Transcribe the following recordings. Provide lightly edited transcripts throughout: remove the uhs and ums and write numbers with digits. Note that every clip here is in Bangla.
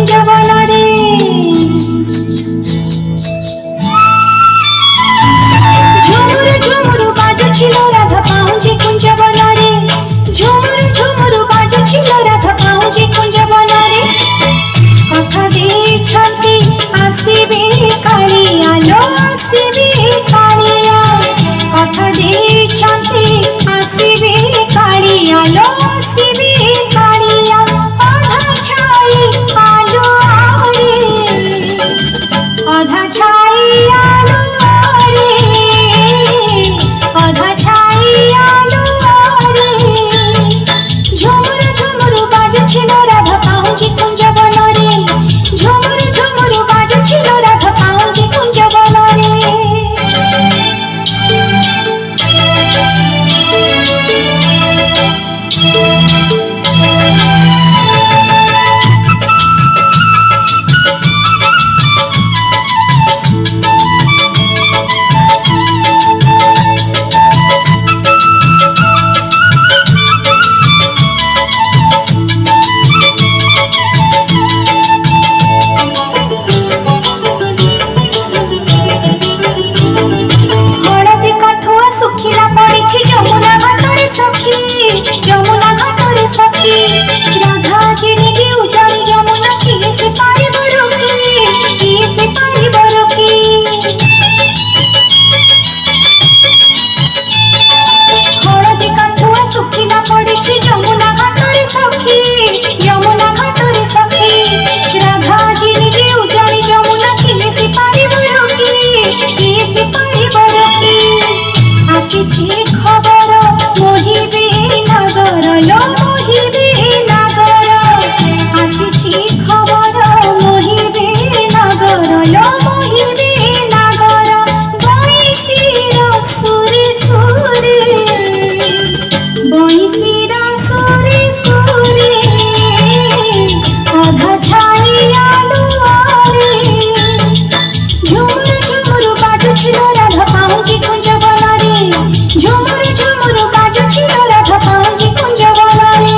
কুঞ্জবনরে ঝুমুর ঝুমুর বাজুছিল রাধা পাউঁজি কুঞ্জবনরে ঝুমুর ঝুমুর বাজুছিল রাধা পাউঁজি কুঞ্জবনরে কথা ଦେଇଛନ୍ତି ଆସିବେ କାଳିଆ ଲୋ ଆସିବେ କାଳିଆ କଥା ଦେଇଛନ୍ତି ଆସିବେ କାଳିଆ ଲୋ ଆସିବେ କାଳିଆ ଅଧା ଛାଇ ଆଲୁଅରେ ଅଧା ଛାଇ ଆଲୁଅରେ ଅଧା ଛାଇ ଆଲୁଅରେ ଝୁମୁର ଝୁମୁର ବାଜୁছিল ରାଧା ପାଉଁଜି କୁଞ୍ଜବନରେ ঝুমুর ঝুমুর বাজুছিল রাধা পাউঁজি কুঞ্জবনরে যমুনা ঘাটরে সখী রাধা জিনিগি উজাড়ি যমুনা কিয়ে সে পারিব রোকি কিয়ে সে পারিব রোকি হলদি কাঠুয়া শুখিলা পড়েছি যমুনা ঘাটরে সখী যমুনা ঘাটরে সখী রাধা জিনিগি উজাড়ি যমুনা কিয়ে সে পারিব রোকি কিয়ে সে পারিব রোকি আসিছি খবর মোহিবে নাগর লো মোহিবে নাগর আসিছি খবর মোহিবে নাগর লো মোহিবে নাগর বৈশির সুরে সুরে বৈশির সুরে সুরে অধা ছাই আলুয়ারে ঝুমুর ঝুমুর বাজুছিল রাধা পাউঁজি কুঞ্জবনরে ঝুমুর ঝুমুর বাজুছিল রাধা পাউঁজি কুঞ্জবনরে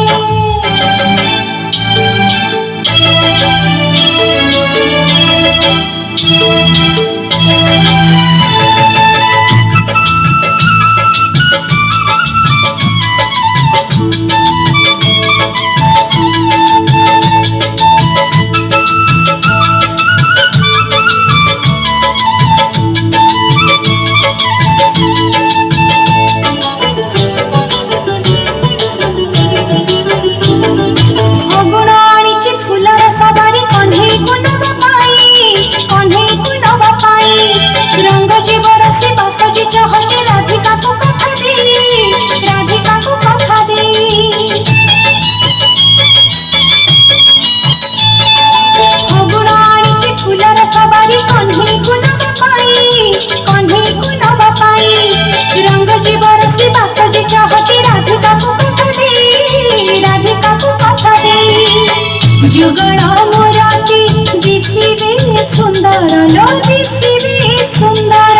যুগল মোরাতি দিশিবে সুন্দর লো দিশিবে সুন্দর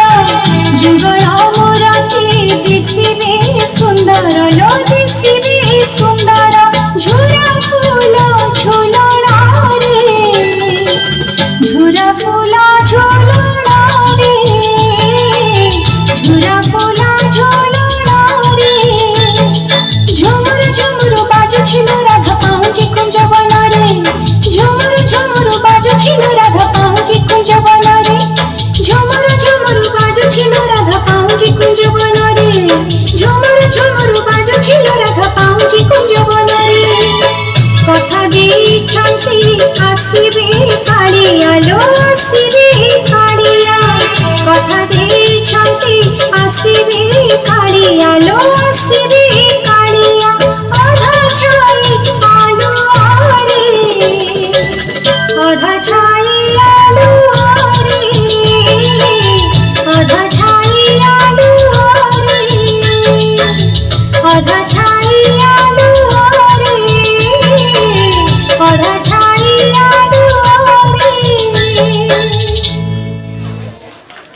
যুগল মোরাতি দিশিবে সুন্দর লো দিশিবে সুন্দর ঝুরা ফুল ঝুলনারে ঝুরা ফুল ঝুলনারে ঝুরা ফুল ঝুলনারে ঝুমুর ঝুমুর বাজুছিল রাধা পাউঁজি কুঞ্জবনরে ঝুমুর ঝুমুর বাজুছিল রাধা পাউঁজি কুঞ্জবনরে ঝুমুর ঝুমুর বাজুছিল রাধা পাউঁজি কুঞ্জবনরে ঝুমুর ঝুমুর বাজুছিল রাধা পাউঁজি কুঞ্জবনরে কথা ଦେଇଛନ୍ତି ଆସିବେ କାଳିଆ ଲୋ ଆସିବେ କାଳିଆ କଥା ଦେଇଛନ୍ତି ଆସିବେ କାଳିଆ ଲୋ ଆସିବେ କାଳିଆ ଅଧା ଛାଇ ଆଲୁଅରେ ଅଧା ଛାଇ ଆଲୁଅରେ ଅଧା ଛାଇ ଆଲୁଅରେ ଅଧା ଛାଇ ଆଲୁଅରେ ଅଧା ଛାଇ